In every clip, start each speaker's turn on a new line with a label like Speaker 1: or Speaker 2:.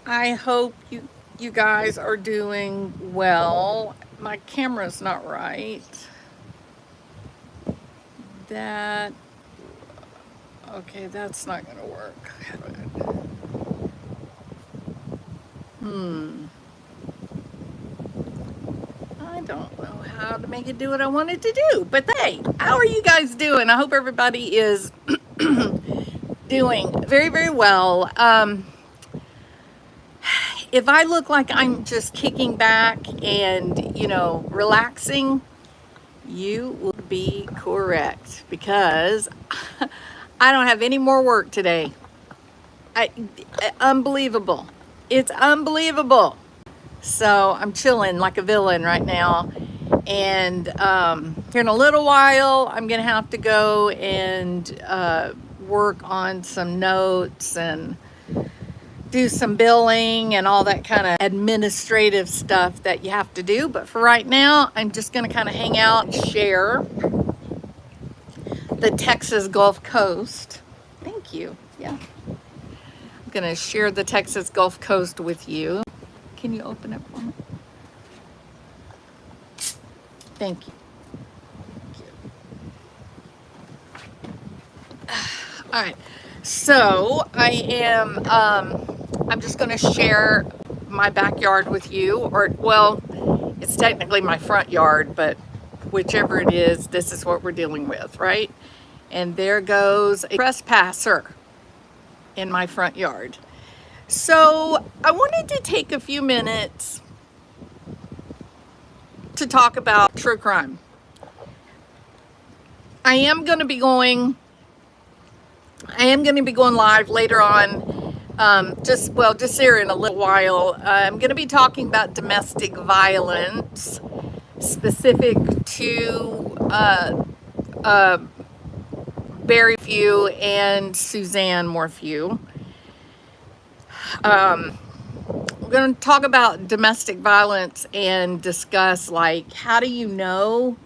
Speaker 1: I hope you guys are doing well. My camera's not right. That okay, that's not gonna work. Hmm. I don't know how to make it do what I wanted to do. But hey, how are you guys doing? I hope everybody is doing very, very well. If I look like I'm just kicking back and, relaxing, you would be correct because I don't have any more work today. I, Unbelievable. It's unbelievable. So I'm chilling like a villain right now. And here in a little while, I'm going to have to go and work on some notes and do some billing and all that kind of administrative stuff that you have to do. But for right now, I'm just going to kind of hang out and share the Texas Gulf Coast. Thank you. Yeah. I'm going to share the Texas Gulf Coast with you. Can you open it for me? Thank you. All right. So I'm just going to share my backyard with you, or, well, it's technically my front yard, but whichever it is, this is what we're dealing with, right? And there goes a trespasser in my front yard. So I wanted to take a few minutes to talk about true crime. I am going to be going live later on, just here in a little while. I'm going to be talking about domestic violence, specific to Barry Morphew and Suzanne Morphew. We're going to talk about domestic violence and discuss, like, how do you know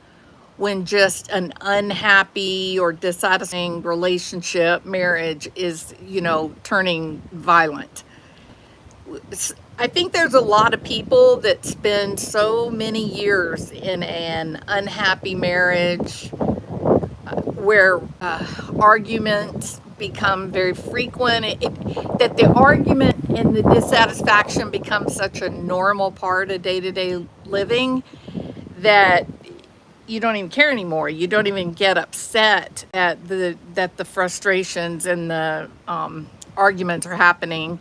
Speaker 1: when just an unhappy or dissatisfying relationship, marriage is, turning violent. I think there's a lot of people that spend so many years in an unhappy marriage where arguments become very frequent, that the argument and the dissatisfaction becomes such a normal part of day-to-day living that you don't even care anymore. You don't even get upset at that the frustrations and the arguments are happening.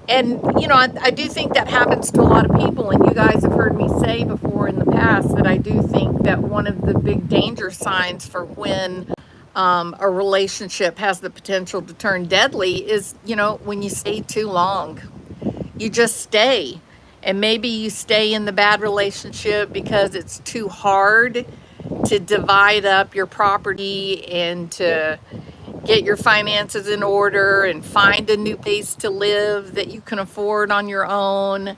Speaker 1: And, I do think that happens to a lot of people. And you guys have heard me say before in the past that I do think that one of the big danger signs for when a relationship has the potential to turn deadly is, when you stay too long. You just stay. And maybe you stay in the bad relationship because it's too hard to divide up your property and to get your finances in order and find a new place to live that you can afford on your own.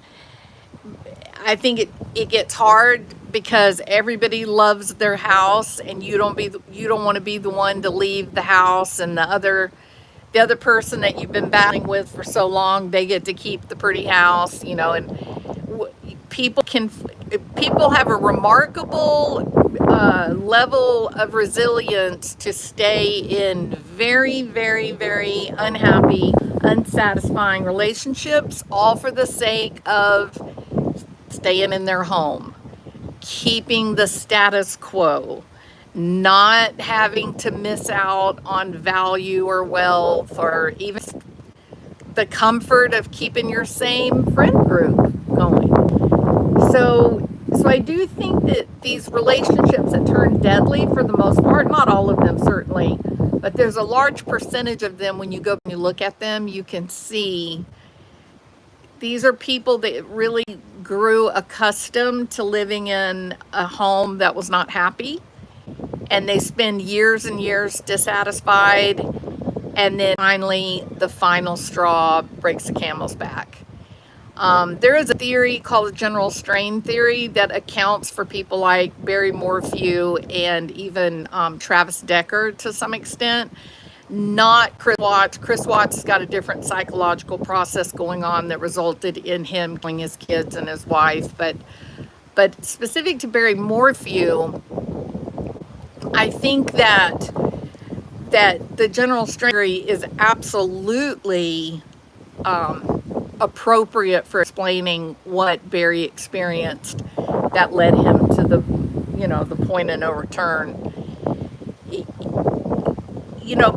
Speaker 1: I think it gets hard because everybody loves their house and you don't want to be the one to leave the house, and the other person that you've been battling with for so long, they get to keep the pretty house, and people have a remarkable level of resilience to stay in very, very, very unhappy, unsatisfying relationships, all for the sake of staying in their home, keeping the status quo, not having to miss out on value or wealth, or even the comfort of keeping your same friend group going. So I do think that these relationships that turn deadly, for the most part, not all of them certainly, but there's a large percentage of them, when you go and you look at them, you can see these are people that really grew accustomed to living in a home that was not happy, and they spend years and years dissatisfied, and then finally the final straw breaks the camel's back. There is a theory called the general strain theory that accounts for people like Barry Morphew and even Travis Decker to some extent, not Chris Watts. Chris Watts has got a different psychological process going on that resulted in him killing his kids and his wife. But specific to Barry Morphew, I think that the general strength theory is absolutely appropriate for explaining what Barry experienced that led him to the point of no return.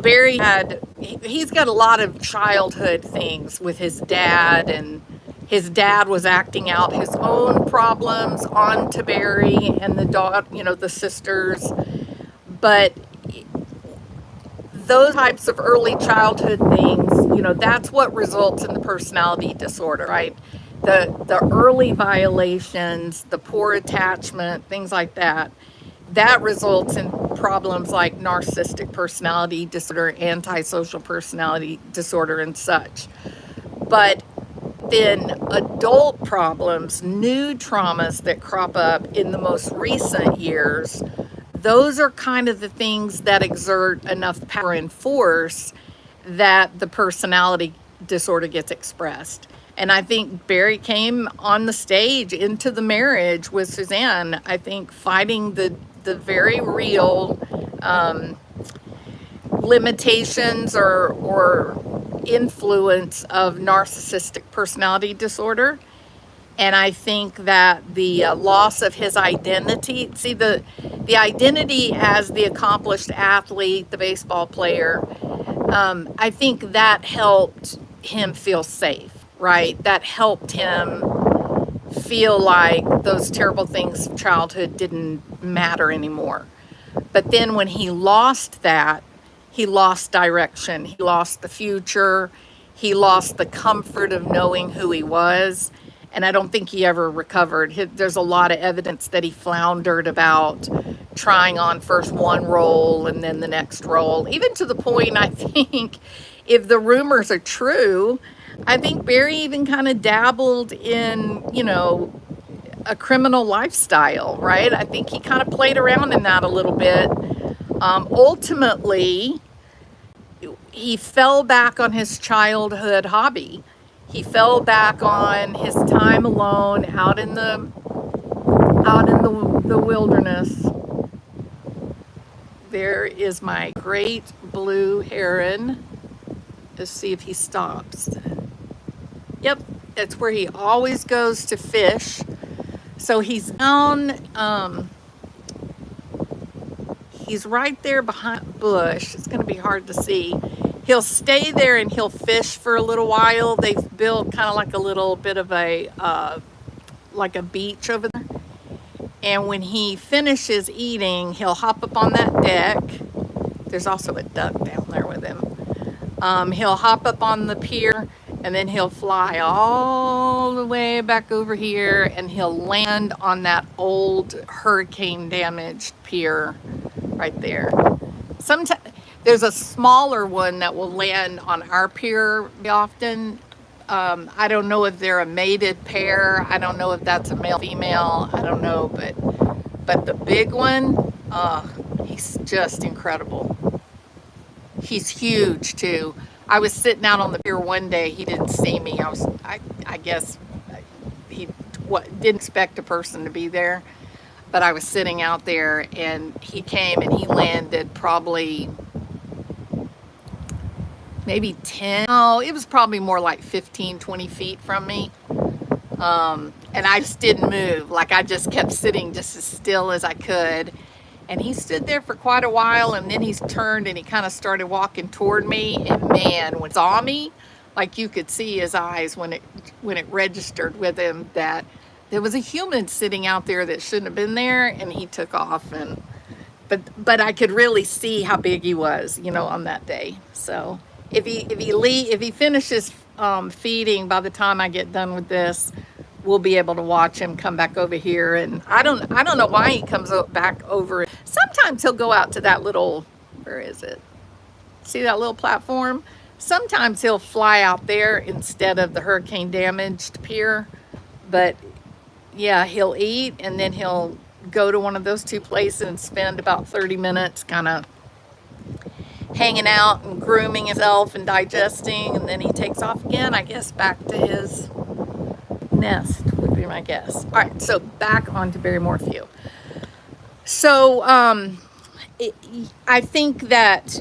Speaker 1: Barry he's got a lot of childhood things with his dad, and his dad was acting out his own problems onto Barry and the daughter, the sisters. But those types of early childhood things, that's what results in the personality disorder, right? The early violations, the poor attachment, things like that results in problems like narcissistic personality disorder, antisocial personality disorder, and such. But then adult problems, new traumas that crop up in the most recent years, those are kind of the things that exert enough power and force that the personality disorder gets expressed. And I think Barry came on the stage into the marriage with Suzanne, I think, fighting the very real limitations or influence of narcissistic personality disorder. And I think that the loss of his identity, see the identity as the accomplished athlete, the baseball player, I think that helped him feel safe, right? That helped him feel like those terrible things of childhood didn't matter anymore. But then when he lost that, he lost direction, he lost the future, he lost the comfort of knowing who he was. And I don't think he ever recovered. There's a lot of evidence that he floundered about trying on first one role and then the next role, even to the point, I think, if the rumors are true, I think Barry even kind of dabbled in, a criminal lifestyle, right? I think he kind of played around in that a little bit. Ultimately, he fell back on his childhood hobby. He fell back on his time alone out in the wilderness. There is my great blue heron. Let's see if he stops. Yep, that's where he always goes to fish. So he's down, he's right there behind a bush. It's going to be hard to see. He'll stay there and he'll fish for a little while. They've built kind of like a little bit of like a beach over there. And when he finishes eating, he'll hop up on that deck. There's also a duck down there with him. He'll hop up on the pier, and then he'll fly all the way back over here, and he'll land on that old hurricane damaged pier right there. Sometimes there's a smaller one that will land on our pier often. I don't know if they're a mated pair. I don't know if that's a male female. I don't know, but the big one, he's just incredible. He's huge too. I was sitting out on the pier one day. He didn't see me. I guess he didn't expect a person to be there, but I was sitting out there and he came and he landed probably maybe 10. Oh, it was probably more like 15, 20 feet from me. And I just didn't move. Like I just kept sitting just as still as I could. And he stood there for quite a while, and then he's turned and he kind of started walking toward me. And man, when he saw me, like you could see his eyes when it registered with him that there was a human sitting out there that shouldn't have been there, and he took off. But I could really see how big he was, on that day. So if he finishes feeding by the time I get done with this, we'll be able to watch him come back over here. And I don't know why he comes back over. Sometimes he'll go out to that little, where is it? See that little platform? Sometimes he'll fly out there instead of the hurricane damaged pier. But yeah, he'll eat and then he'll go to one of those two places and spend about 30 minutes kind of hanging out and grooming himself and digesting, and then he takes off again, I guess, back to his nest would be my guess. All right, so back on to Barry Morphew. So I think that,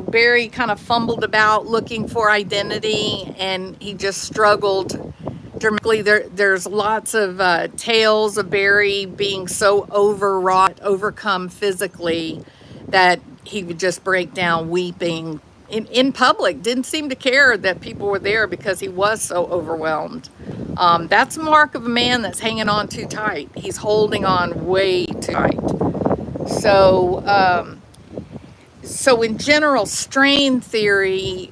Speaker 1: Barry kind of fumbled about looking for identity, and he just struggled dramatically. There's lots of tales of Barry being so overwrought, overcome physically, that he would just break down weeping in public. Didn't seem to care that people were there because he was so overwhelmed. That's a mark of a man that's hanging on too tight. He's holding on way too tight. So, so in general, strain theory,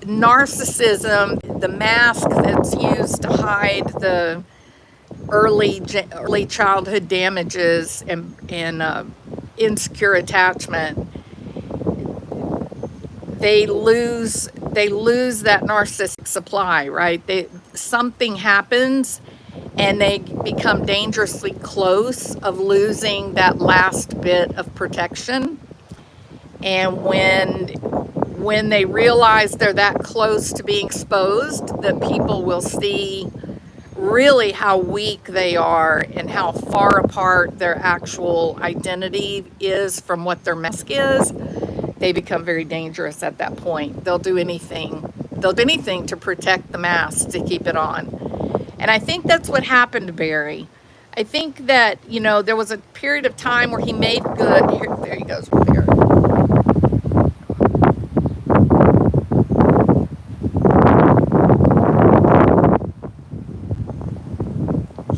Speaker 1: narcissism, the mask that's used to hide the early childhood damages and insecure attachment, they lose that narcissistic supply, right? Something happens and they become dangerously close of losing that last bit of protection. And when they realize they're that close to being exposed, that people will see really how weak they are and how far apart their actual identity is from what their mask is, they become very dangerous at that point. They'll do anything to protect the mask, to keep it on. And I think that's what happened to Barry. I think that, there was a period of time where he made good. There he goes with Barry.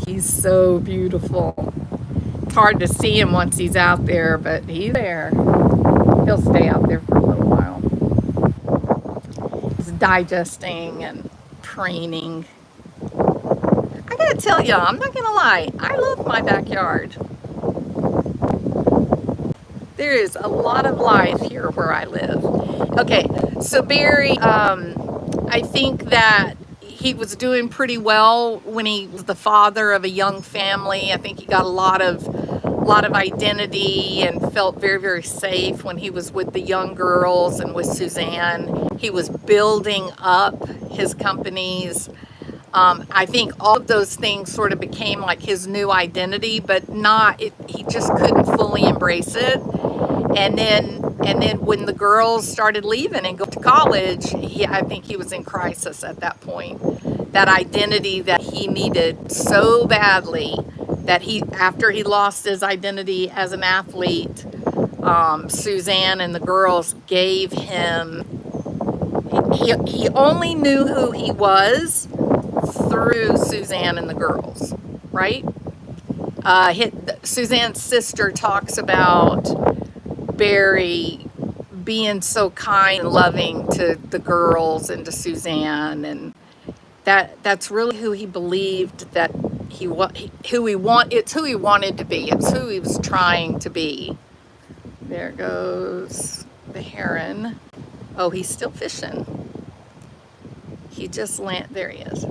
Speaker 1: He's so beautiful. It's hard to see him once he's out there, but he's there. He'll stay out there for a little while. He's digesting and preening. I gotta tell y'all, I'm not gonna lie, I love my backyard. There is a lot of life here where I live. Okay, so Barry, I think that he was doing pretty well when he was the father of a young family. I think he got a lot of identity and felt very, very safe when he was with the young girls and with Suzanne. He was building up his companies. I think all of those things sort of became like his new identity, but he just couldn't fully embrace it. And then when the girls started leaving and going to college, I think he was in crisis at that point. That identity that he needed so badly, that after he lost his identity as an athlete, Suzanne and the girls gave him, he only knew who he was through Suzanne and the girls, right? Suzanne's sister talks about Barry being so kind and loving to the girls and to Suzanne, and that's really who he believed that it's who he wanted to be. It's who he was trying to be. There goes the heron. Oh, he's still fishing. He just landed. There he is.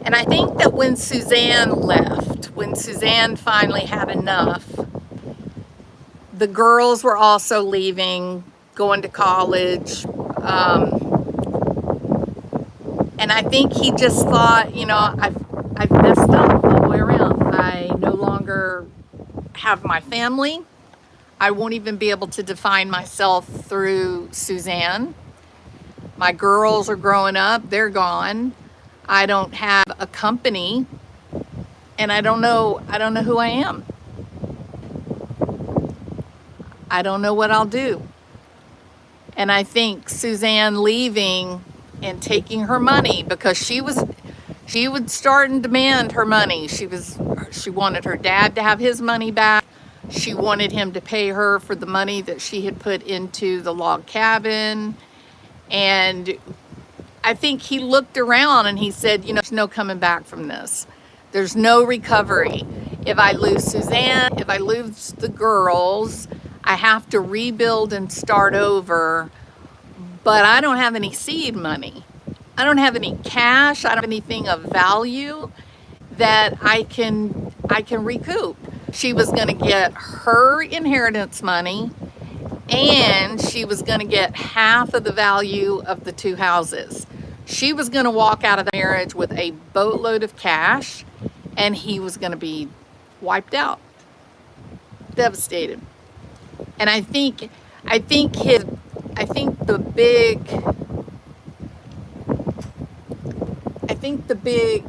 Speaker 1: And I think that when Suzanne left, when Suzanne finally had enough, the girls were also leaving, going to college. And I think he just thought, I've messed up all the way around. I no longer have my family. I won't even be able to define myself through Suzanne. My girls are growing up, they're gone. I don't have a company, and I don't know who I am. I don't know what I'll do. And I think Suzanne leaving and taking her money, because she would start and demand her money. She wanted her dad to have his money back. She wanted him to pay her for the money that she had put into the log cabin. And I think he looked around and he said, there's no coming back from this. There's no recovery. If I lose Suzanne, if I lose the girls, I have to rebuild and start over, but I don't have any seed money. I don't have any cash. I don't have anything of value that I can recoup. She was going to get her inheritance money, and she was going to get half of the value of the two houses. She was going to walk out of the marriage with a boatload of cash, and he was going to be wiped out, devastated. And I think the big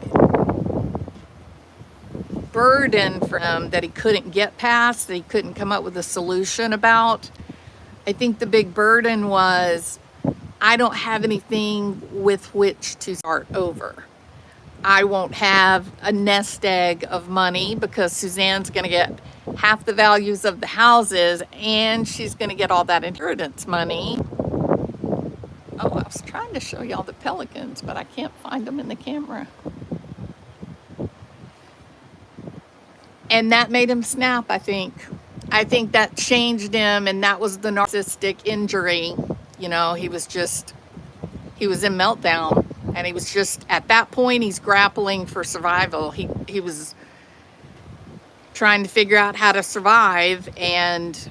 Speaker 1: burden for him that he couldn't get past, that he couldn't come up with a solution about, I think the big burden was, I don't have anything with which to start over. I won't have a nest egg of money because Suzanne's going to get half the values of the houses, and she's going to get all that inheritance money. Oh, I was trying to show y'all the pelicans, but I can't find them in the camera. And that made him snap, I think. I think that changed him, and that was the narcissistic injury. You know, he was in meltdown, and he was just, at that point, he's grappling for survival. He was trying to figure out how to survive, and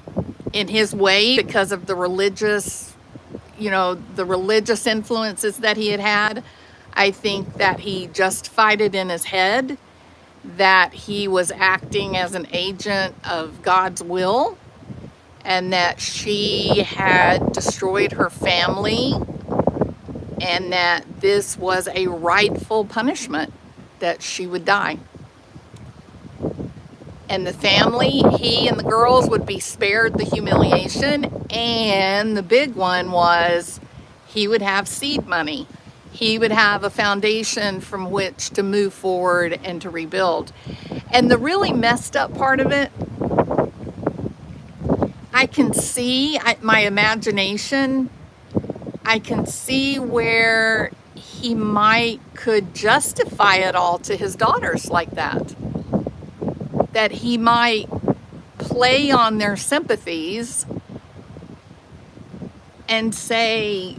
Speaker 1: in his way, because of the religious influences that he had, I think that he justified it in his head, that he was acting as an agent of God's will, and that she had destroyed her family, and that this was a rightful punishment, that she would die. And the family, he and the girls, would be spared the humiliation, and the big one was he would have seed money. He would have a foundation from which to move forward and to rebuild. And the really messed up part of it, I can see, my imagination, I can see where he could justify it all to his daughters like that. That he might play on their sympathies and say,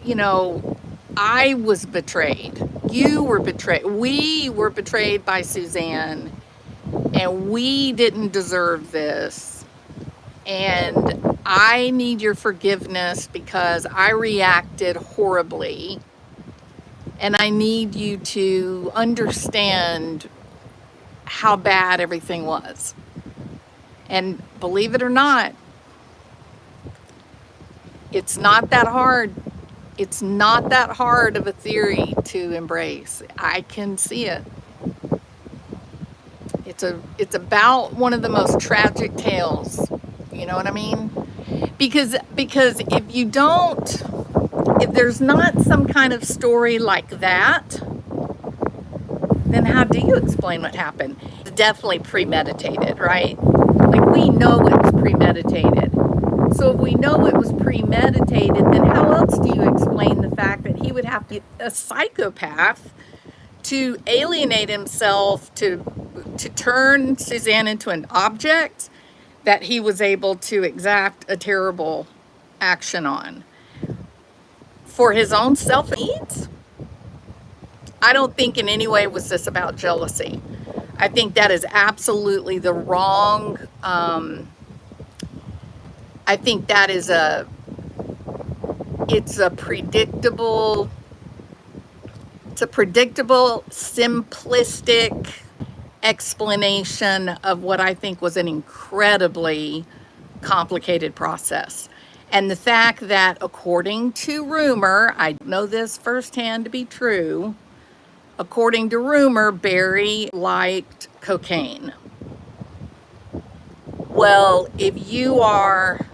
Speaker 1: you know, I was betrayed. You were betrayed. We were betrayed by Suzanne, and we didn't deserve this. And I need your forgiveness because I reacted horribly. And I need you to understand how bad everything was. And believe it or not, it's not that hard. It's not that hard of a theory to embrace. I can see it. It's about one of the most tragic tales. You know what I mean? Because if there's not some kind of story like that, then how do you explain what happened? It's definitely premeditated, right? Like, we know it was premeditated. So if we know it was premeditated, then how else do you explain the fact that he would have to be a psychopath to alienate himself, to turn Suzanne into an object that he was able to exact a terrible action on for his own self-needs? I don't think in any way was this about jealousy. I think that is absolutely the wrong, I think that is it's a predictable, simplistic explanation of what I think was an incredibly complicated process. And the fact that, according to rumor, I know this firsthand to be true, according to rumor, Barry liked cocaine. Well, if you're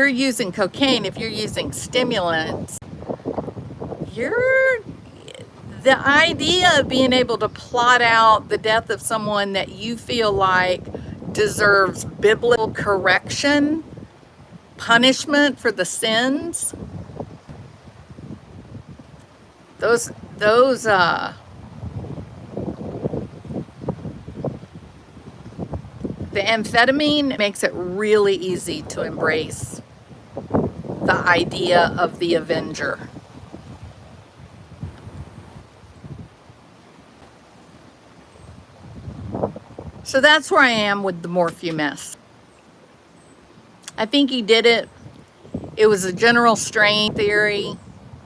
Speaker 1: using cocaine, if you're using stimulants, the idea of being able to plot out the death of someone that you feel like deserves biblical correction, punishment for the sins, those The amphetamine makes it really easy to embrace the idea of the Avenger. So that's where I am with the Morphew mess. I think he did it. It was a general strain theory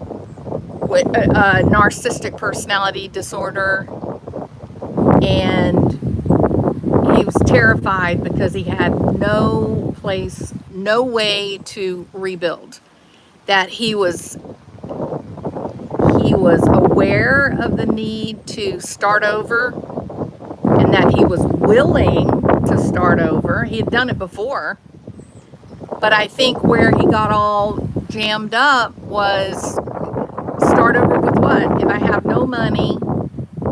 Speaker 1: with a narcissistic personality disorder. And he was terrified because he had no place, no way to rebuild. That he was aware of the need to start over, and that he was willing to start over. He had done it before. But I think where he got all jammed up was start over with what? If I have no money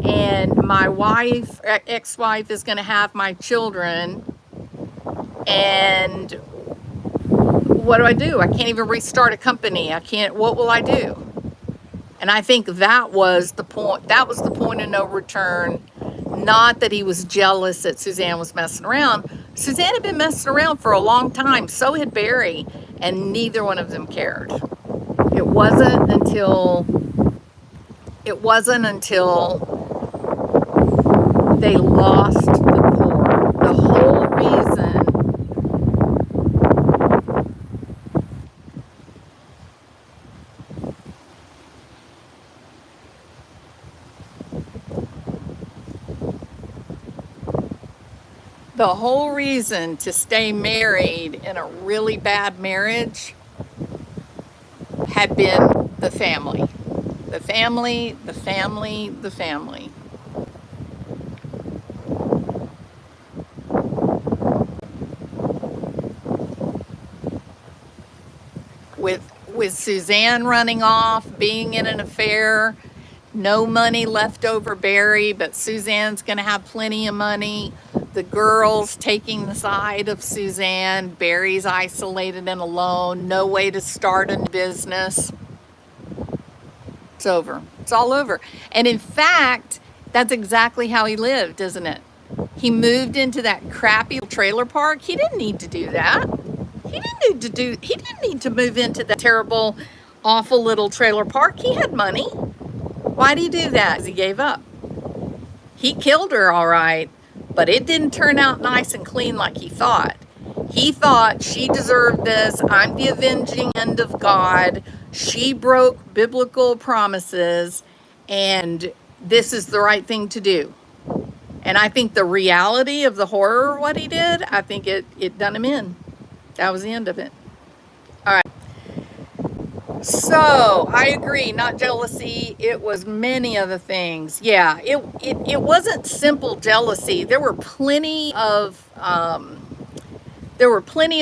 Speaker 1: and my wife, ex-wife, is going to have my children, and what do? I can't even restart a company. I can't, what will I do? And I think that was the point. That was the point of no return. Not that he was jealous that Suzanne was messing around. Suzanne had been messing around for a long time. So had Barry, and neither one of them cared. It wasn't until they lost the core. The whole reason to stay married in a really bad marriage had been the family. The family, the family, the family. With Suzanne running off, being in an affair, no money left over Barry, but Suzanne's going to have plenty of money. The girls taking the side of Suzanne. Barry's isolated and alone. No way to start a business. It's over. It's all over. And in fact, that's exactly how he lived, isn't it? He moved into that crappy trailer park. He didn't need to do that. He didn't need to move into that terrible, awful little trailer park. He had money. Why did he do that? Because he gave up. He killed her, all right, but it didn't turn out nice and clean like he thought. He thought she deserved this. I'm the avenging hand of God. She broke biblical promises, and this is the right thing to do. And I think the reality of the horror of what he did, I think it done him in. That was the end of it. All right. So I agree, not jealousy. It was many other things. Yeah, it wasn't simple jealousy. There were plenty of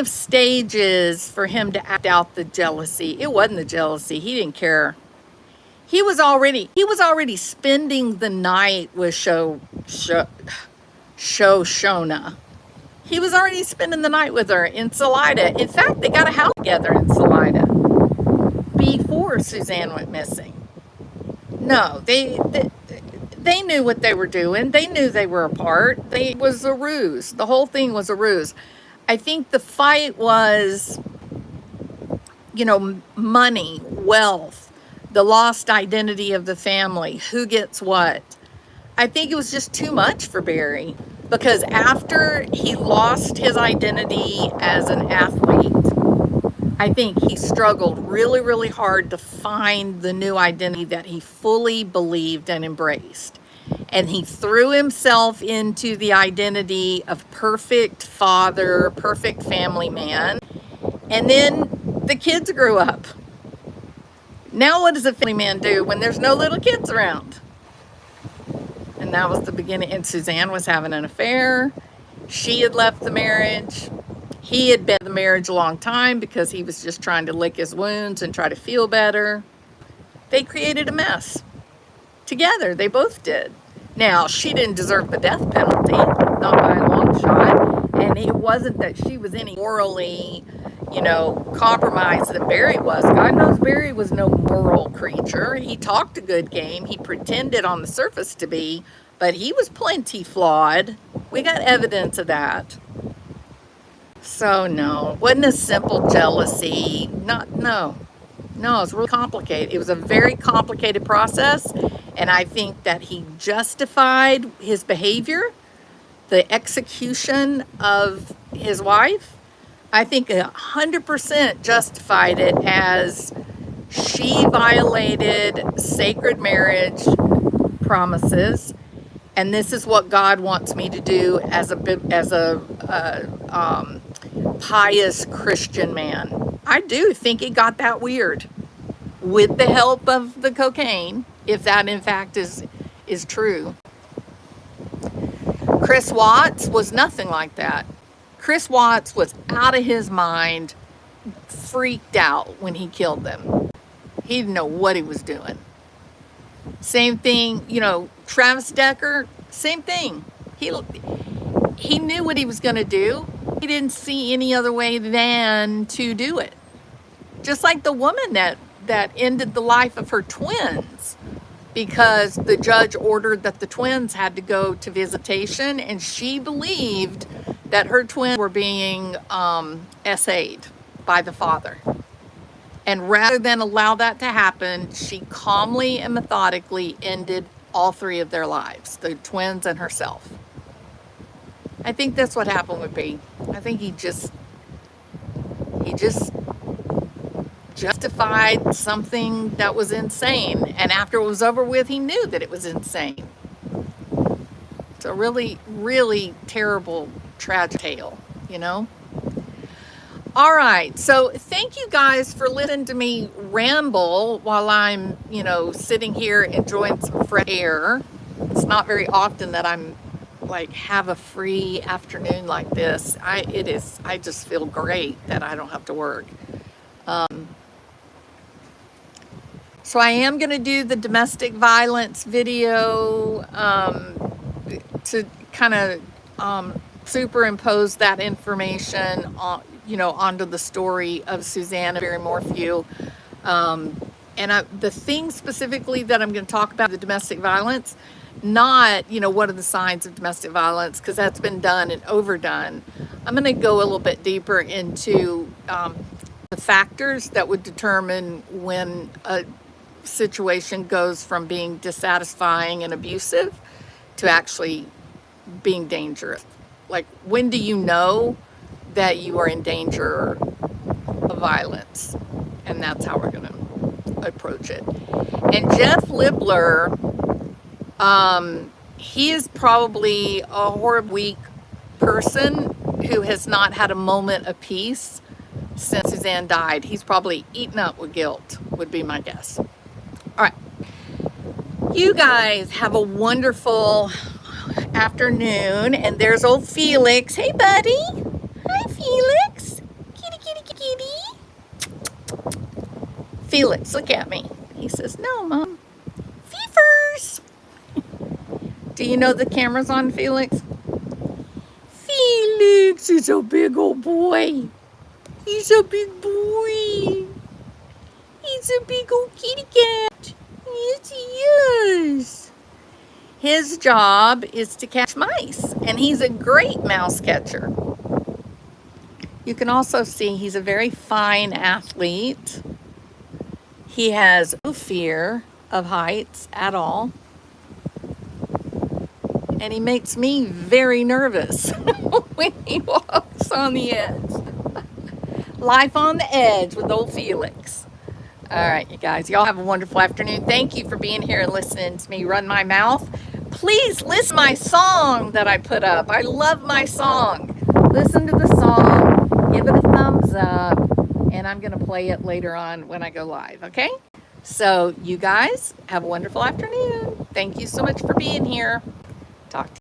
Speaker 1: stages for him to act out the jealousy. It wasn't the jealousy. He didn't care. He was already spending the night with Shona. He was already spending the night with her in Salida. In fact, they got a house together in Salida before Suzanne went missing. No, they knew what they were doing. They knew they were apart. It was a ruse. The whole thing was a ruse. I think the fight was, money, wealth, the lost identity of the family, who gets what. I think it was just too much for Barry. Because after he lost his identity as an athlete, I think he struggled really, really hard to find the new identity that he fully believed and embraced. And he threw himself into the identity of perfect father, perfect family man. And then the kids grew up. Now what does a family man do when there's no little kids around? And that was the beginning. And Suzanne was having an affair. She had left the marriage. He had been in the marriage a long time because he was just trying to lick his wounds and try to feel better. They created a mess. Together, they both did. Now, she didn't deserve the death penalty, not by a long shot. And it wasn't that she was any morally, compromised than Barry was. God knows Barry was no moral creature. He talked a good game. He pretended on the surface to be, but he was plenty flawed. We got evidence of that. So no, wasn't a simple jealousy. No, it's really complicated. It was a very complicated process, and I think that he justified his behavior, the execution of his wife. I think 100% justified it as she violated sacred marriage promises, and this is what God wants me to do as a pious Christian man. I do think it got that weird with the help of the cocaine, if that in fact is true. Chris Watts was nothing like that. Chris Watts was out of his mind, freaked out when he killed them. He didn't know what he was doing. Same thing, Travis Decker, same thing. He knew what he was going to do. He didn't see any other way than to do it. Just like the woman that ended the life of her twins because the judge ordered that the twins had to go to visitation, and she believed that her twins were being SA'd by the father. And rather than allow that to happen, she calmly and methodically ended all three of their lives, the twins and herself. I think that's what happened with B. I think he just justified something that was insane. And after it was over with, he knew that it was insane. It's a really, really terrible, tragic tale, All right, so thank you guys for listening to me ramble while I'm, sitting here enjoying some fresh air. It's not very often that I'm have a free afternoon like this. I just feel great that I don't have to work. So I am going to do the domestic violence video to kind of superimpose that information on, onto the story of Suzanne and Barry Morphew. The thing specifically that I'm going to talk about, the domestic violence, not, what are the signs of domestic violence, because that's been done and overdone. I'm going to go a little bit deeper into the factors that would determine when a situation goes from being dissatisfying and abusive to actually being dangerous. When do you know that you are in danger of violence? And that's how we're going to approach it. And Jeff Libler, he is probably a horribly weak person who has not had a moment of peace since Suzanne died. He's probably eaten up with guilt, would be my guess. All right. You guys have a wonderful afternoon. And there's old Felix. Hey, buddy. Hi, Felix. Kitty, kitty, kitty. Felix, look at me. He says, no, Mom. Feefers. Do you know the camera's on, Felix? Felix is a big old boy. He's a big boy. He's a big old kitty cat. Yes, he is. His job is to catch mice, and he's a great mouse catcher. You can also see he's a very fine athlete. He has no fear of heights at all. And he makes me very nervous when he walks on the edge. Life on the edge with old Felix. All right, you guys. Y'all have a wonderful afternoon. Thank you for being here and listening to me run my mouth. Please listen to my song that I put up. I love my song. Listen to the song. Give it a thumbs up. And I'm going to play it later on when I go live, okay? So you guys have a wonderful afternoon. Thank you so much for being here. Talk to you.